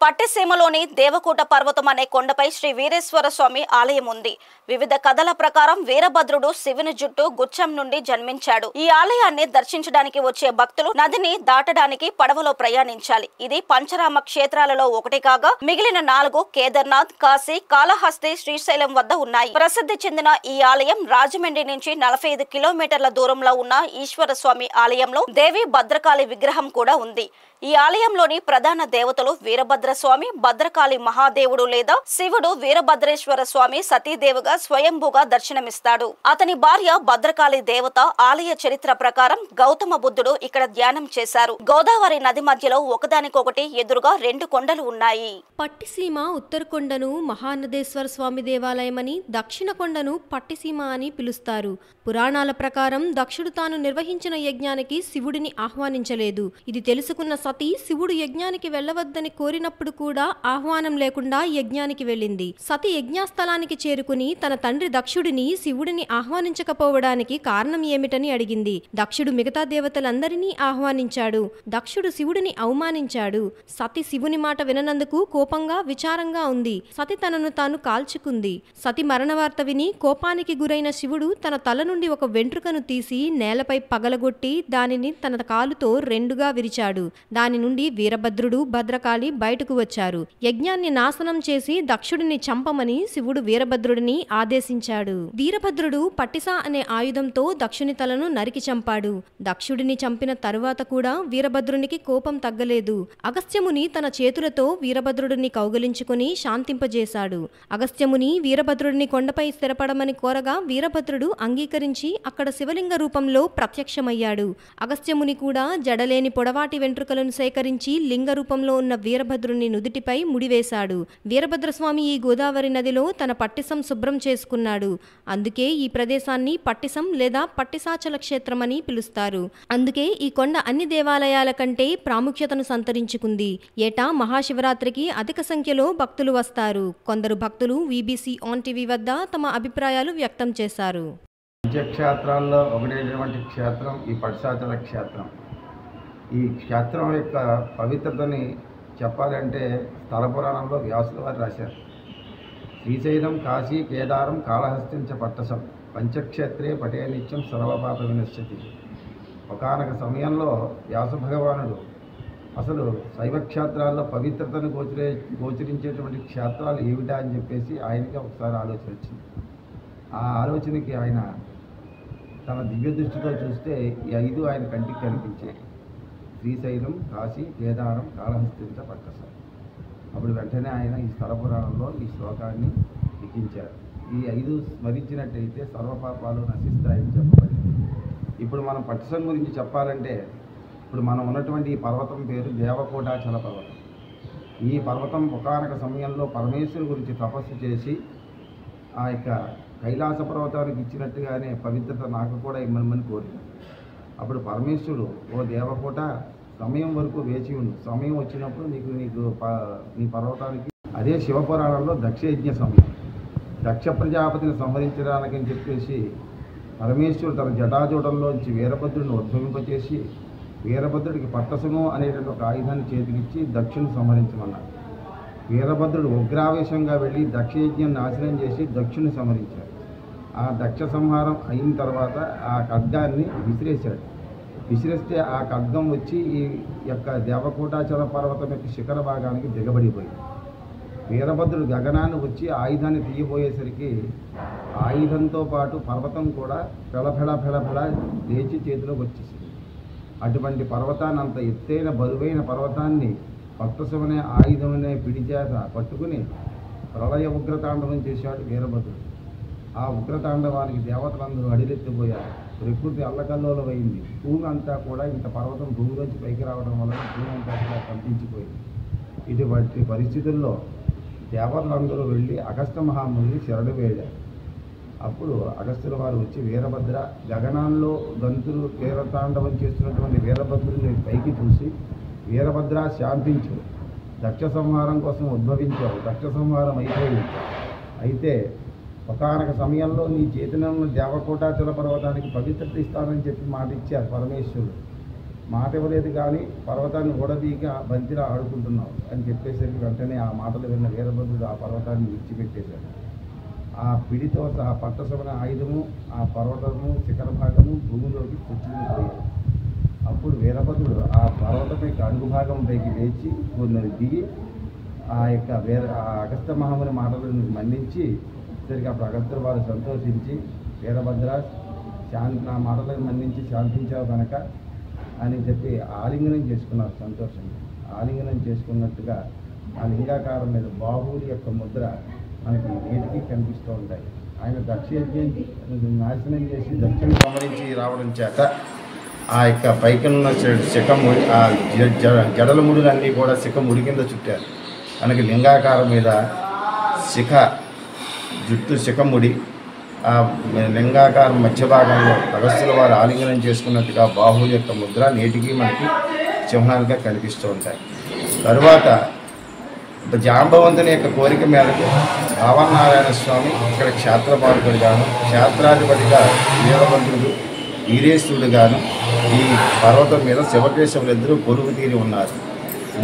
పట్టిసీమలోని దేవకూట పర్వతం అనే కొండపై శ్రీ వీరేశ్వర స్వామి ఆలయం ఉంది. వివిధ కథల ప్రకారం వీరభద్రుడు శివుని జుట్టు గుచ్చం నుండి జన్మించాడు. ఈ ఆలయాన్ని దర్శించడానికి వచ్చే భక్తులు నదిని దాటడానికి పడవలో ప్రయాణించాలి. ఇది పంచరామ క్షేత్రాలలో ఒకటి కాగా మిగిలిన 4 కేదార్నాథ్, కాశీ, కాళహస్తి, శ్రీశైలం వద్ద ఉన్నాయి. ప్రసిద్ధి చెందిన ఈ ఆలయం రాజమండ్రి నుంచి 45 కిలోమీటర్ల దూరంలో ఉన్న ఈశ్వర స్వామి ఆలయంలో దేవి భద్రకాళి విగ్రహం కూడా ఉంది. ఈ ఆలయంలోని ప్రధాన దేవతలు వీరభద్రస్వామి, భద్రకాళి మహాదేవుడు లేదా శివుడు. వీరభద్రేశ్వర స్వామి సతీదేవిగా స్వయంభూగా దర్శనమిస్తాడు. అతని భార్య భద్రకాళి దేవత. ఆలయ చరిత్ర ప్రకారం గౌతమ బుద్ధుడు ఇక్కడ ధ్యానం చేశారు. గోదావరి నది మధ్యలో ఒకదానికొకటి ఎదురుగా 2 కొండలు ఉన్నాయి. పట్టిసీమ ఉత్తర కొండను మహానదేశ్వర స్వామి దేవాలయమని, దక్షిణ కొండను పట్టిసీమ అని పిలుస్తారు. పురాణాల ప్రకారం దక్షుడు తాను నిర్వహించిన యజ్ఞానికి శివుడిని ఆహ్వానించలేదు. ఇది తెలుసుకున్న సతీ శివుడు యజ్ఞానికి వెళ్లవద్దని కోరినప్పుడు కూడా ఆహ్వానం లేకుండా యజ్ఞానికి వెళ్ళింది. సతి యజ్ఞాస్థలానికి చేరుకుని తన తండ్రి దక్షుడిని శివుడిని ఆహ్వానించకపోవడానికి కారణం ఏమిటని అడిగింది. దక్షుడు మిగతా దేవతలందరినీ ఆహ్వానించాడు. దక్షుడు శివుడిని అవమానించాడు. సతి శివుని మాట విననందుకు కోపంగా విచారంగా ఉంది. సతి తనను తాను కాల్చుకుంది. సతి మరణ వార్త విని కోపానికి గురైన శివుడు తన తల నుండి ఒక వెంట్రుకను తీసి నేలపై పగలగొట్టి దానిని తన కాలుతో 2గా విరిచాడు. దాని నుండి వీరభద్రుడు, భద్రకాళి బయటకు వచ్చారు. యజ్ఞాన్ని నాశనం చేసి దక్షుడిని చంపమని శివుడు వీరభద్రుడిని ఆదేశించాడు. వీరభద్రుడు పట్టిసా అనే ఆయుధంతో దక్షుని తలను నరికి చంపాడు. దక్షుడిని చంపిన తరువాత కూడా వీరభద్రునికి కోపం తగ్గలేదు. అగస్త్యముని తన చేతులతో వీరభద్రుడిని కౌగిలించుకుని శాంతింపజేశాడు. అగస్త్యముని వీరభద్రుడిని కొండపై స్థిరపడమని కోరగా వీరభద్రుడు అంగీకరించి అక్కడ శివలింగ రూపంలో ప్రత్యక్షమయ్యాడు. అగస్త్యముని కూడా జడలేని పొడవాటి వెంట్రుకలను సేకరించి లింగ రూపంలో ఉన్న వీరభద్రుని నుదుటిపై ముడివేశాడు. వీరభద్రస్వామి ఈ గోదావరి నదిలో తన పట్టిసం శుభ్రం చేసుకున్నాడు. అందుకే ఈ ప్రదేశాన్ని పట్టిసం లేదా పట్టిసాచల క్షేత్రమని పిలుస్తారు. అందుకే ఈ కొండ అన్ని దేవాలయాల కంటే ప్రాముఖ్యతను సంతరించుకుంది. ఏటా మహాశివరాత్రికి అధిక సంఖ్యలో భక్తులు వస్తారు. కొందరు భక్తులు వీబీసీ ఆన్ టీవీ వద్ద తమ అభిప్రాయాలు వ్యక్తం చేశారు. పంచక్షేత్రాల్లో ఒకటైనటువంటి క్షేత్రం ఈ పట్టిసాచల క్షేత్రం. ఈ క్షేత్రం యొక్క పవిత్రతని చెప్పాలంటే స్థల పురాణంలో వ్యాసుల వారు రాశారు. శ్రీశైలం, కాశీ, కేదారం, కాళహస్తించ పట్టసం పంచక్షేత్రే పటే నిత్యం సర్వపాప వినశ్యతి. ఒకానొక సమయంలో వ్యాస భగవానుడు అసలు శైవక్షేత్రాల్లో పవిత్రతను గోచరించేటువంటి క్షేత్రాలు ఏమిటా అని చెప్పేసి ఆయనకి ఒకసారి ఆలోచన వచ్చింది. ఆ ఆలోచనకి ఆయన తన దివ్య దృష్టితో చూస్తే ఈ 5 ఆయన కంటికి కనిపించాయి. శ్రీశైలం, కాశీ, కేదారం, కాళహస్తించ పట్టసం. అప్పుడు వెంటనే ఆయన ఈ స్థల పురాణంలో ఈ శ్లోకాన్ని లిఖించారు. ఈ 5 స్మరించినట్టయితే సర్వపాపాలు నశిస్తాయని చెప్పబడింది. ఇప్పుడు మనం పట్టసం గురించి చెప్పాలంటే ఇప్పుడు మనం ఉన్నటువంటి ఈ పర్వతం పేరు దేవకోటాచల పర్వతం. ఈ పర్వతం ఒకానొక సమయంలో పరమేశ్వరు గురించి తపస్సు చేసి ఆ యొక్క కైలాస పర్వతానికి ఇచ్చినట్టుగానే పవిత్రత నాకు కూడా ఇమ్మని కోరినాడు. అప్పుడు పరమేశ్వరుడు, ఓ దేవకోట, సమయం వరకు వేచి ఉండు, సమయం వచ్చినప్పుడు నీ పర్వతానికి. అదే శివపురాణంలో దక్షయజ్ఞ సమయం. దక్ష ప్రజాపతిని సంహరించడానికి అని చెప్పేసి పరమేశ్వరుడు తన జటాజూటంలోంచి వీరభద్రుడిని ఉద్భవింపచేసి వీరభద్రుడికి పట్టసము అనేటువంటి ఒక ఆయుధాన్ని చేతికిచ్చి దక్షుని సంహరించమన్నాడు. వీరభద్రుడు ఉగ్రావేశంగా వెళ్ళి దక్షయజ్ఞం నాశనం చేసి దక్షుని సంహరించాడు. ఆ దక్ష సంహారం అయిన తర్వాత ఆ ఖడ్గాన్ని విసిరేశాడు. విసిరేస్తే ఆ ఖడ్గం వచ్చి ఈ యొక్క దేవకోటాచల పర్వతం యొక్క శిఖర భాగానికి దిగబడిపోయింది. వీరభద్రుడు గగనాన్ని వచ్చి ఆయుధాన్ని తీయబోయేసరికి ఆయుధంతో పాటు పర్వతం కూడా ఫెళఫెళ లేచి చేతిలోకి వచ్చేసింది. అటువంటి పర్వతాన్ని, అంత ఎత్తైన బరువైన పర్వతాన్ని పట్టసమనే ఆయుధమనే పిడిచేత పట్టుకుని ప్రళయ ఉగ్రతాండవం చేశాడు వీరభద్రుడు. ఆ ఉగ్రతాండవానికి దేవతలందరూ అడిలెత్తిపోయారు. ప్రకృతి అల్లకల్లోలమైంది. భూమి అంతా కూడా ఇంత పర్వతం భూమిలోంచి పైకి రావడం వలన భూమి అంతా కూడా కంపించిపోయింది. ఇటువంటి పరిస్థితుల్లో దేవతలందరూ వెళ్ళి అగస్త్య మహాముని శరణు వేడారు. అప్పుడు అగస్త్యుల వారు వచ్చి వీరభద్ర, గగనాల్లో గంతులు వీరతాండవం చేస్తున్నటువంటి వీరభద్రుని పైకి చూసి, వీరభద్ర శాంతించు, దక్ష సంహారం కోసం ఉద్భవించావు, దక్ష సంహారం అయిపోయింది. అయితే ఒకానొక సమయంలో నీ చేతిలో ఉన్న దేవకోటాచల పర్వతానికి పవిత్రత ఇస్తానని చెప్పి మాట ఇచ్చారు పరమేశ్వరుడు. మాట ఇవ్వలేదు కానీ పర్వతాన్ని ఊడదీక బంతిలా ఆడుకుంటున్నావు అని చెప్పేసరికి వెంటనే ఆ మాటలు విన్న వీరభద్రుడు ఆ పర్వతాన్ని విడిచిపెట్టేశాడు. ఆ పిడితో సహా పట్టసమైన ఆయుధము, ఆ పర్వతము శిఖర భాగము భూమిలోకి పుచ్చుకునిపోయాయి. అప్పుడు వీరభద్రుడు ఆ పర్వతం యొక్క అడుగు భాగం పైకి లేచి కొన్ని దిగి ఆ అగస్త్య మహాముని మాటలను మన్నించి సరిగ్గా అప్పుడు అగస్త్యుడు వారు సంతోషించి వీరభద్ర నా మాటలను మన్నించి శాంతించావు కనుక అని చెప్పి ఆలింగనం చేసుకున్నారు. సంతోషంగా ఆలింగనం చేసుకున్నట్టుగా ఆ లింగాకారం మీద బాహువుడి యొక్క ముద్ర మనకి నేటికి కనిపిస్తూ ఉంటాయి. ఆయన దక్షయజ్ఞం నాశనం చేసి దక్షిణ సంహరించి రావడం చేత ఆ యొక్క పైకిన్న శిఖముడి ఆ జడల ముడులన్నీ కూడా శిఖముడి కింద చుట్టారు. మనకి లింగాకారం మీద జుట్టు శిఖముడి, ఆ లింగాకారం మధ్య భాగంలో అగస్త్యుల వారు ఆలింగనం చేసుకున్నట్టుగా బాహువుల యొక్క ముద్ర నేటికి మనకి చిహ్నాలుగా కనిపిస్తూ ఉంటాయి. తరువాత జాంబవంతుని యొక్క కోరిక మేరకు భావనారాయణ స్వామి ఇక్కడ క్షేత్రపాలకుడిగాను, క్షేత్రాధిపతిగా వీరభద్రుడు వీరేశ్వరుడుగాను ఈ పర్వతం మీద శివకేశవులిద్దరూ కొలువు తీరి ఉన్నారు.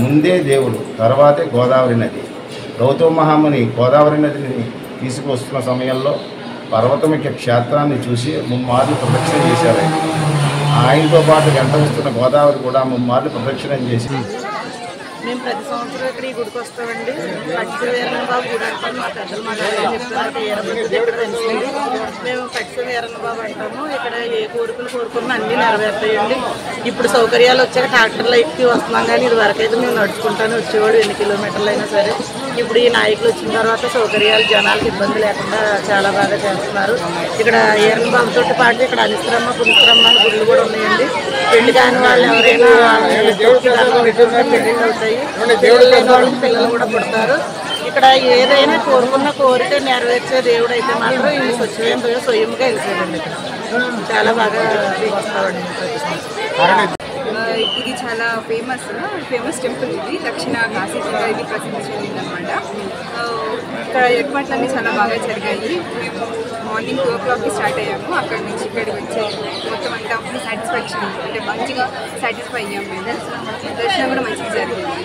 ముందే దేవుడు, తర్వాతే గోదావరి నది. గౌతమ మహాముని గోదావరి నదిని తీసుకువస్తున్న సమయంలో పర్వతం యొక్క క్షేత్రాన్ని చూసి ముమ్మార్లు ప్రదక్షిణ చేశారు. ఆయనతో పాటు వెంట వస్తున్న గోదావరి కూడా ముమ్మార్లు ప్రదక్షిణం చేసి మేము ప్రతి సంవత్సరం ఇక్కడ ఈ గుడికి వస్తామండి. పట్టిస వీరన్న బాబు గుడి అంటాం. మా పెద్దలు మా దగ్గర చెప్తారు. ఇక్కడ తెలిసింది మేము పట్టిస వీరన్న బాబు అంటాము. ఇక్కడ ఏ కోరికలు కోరుకున్నా అన్నీ నెరవేరుతాయండి. ఇప్పుడు సౌకర్యాలు వచ్చాక ట్రాక్టర్లు ఎక్కి వస్తున్నాం, కానీ ఇది వరకైతే మేము నడుచుకుంటానే వచ్చేవాడు ఎన్ని కిలోమీటర్లు అయినా సరే. ఇప్పుడు ఈ నాయకులు వచ్చిన తర్వాత సౌకర్యాలు జనాలకు ఇబ్బంది లేకుండా చాలా బాగా చేస్తున్నారు. ఇక్కడ వీరన్న బాబుతో పాటు ఇక్కడ అనిశ్రమ్మ పునిశ్రమ్మ అని గుళ్ళు కూడా ఉన్నాయండి. పెళ్లి కాని వాళ్ళు ఎవరైనా పెళ్లిళ్ళు అవుతాయి, పిల్లలు కూడా పుడతారు. ఇక్కడ ఏదైనా కోరుకున్న కోరిక నెరవేర్చే దేవుడు అయితే మాత్రం ఈ స్వయంగా వెళ్తాడండి. ఇక్కడ చాలా బాగా వస్తామండి ప్రతి సంవత్సరం. ఇది చాలా ఫేమస్ టెంపుల్. ఇది దక్షిణ కాశీ జిల్లా ఇది ప్రసిద్ధి చెందిందనమాట. ఇక్కడ ఏర్పాట్లన్నీ చాలా బాగా జరిగాయి. మేము మార్నింగ్ 2 o'clockకి స్టార్ట్ అయ్యాము. అక్కడి నుంచి ఇక్కడికి వచ్చే మొత్తం అంతా సాటిస్ఫాక్షన్, అంటే మంచిగా సాటిస్ఫై అయ్యాము. మేము దర్శనం కూడా మంచిగా జరిగింది.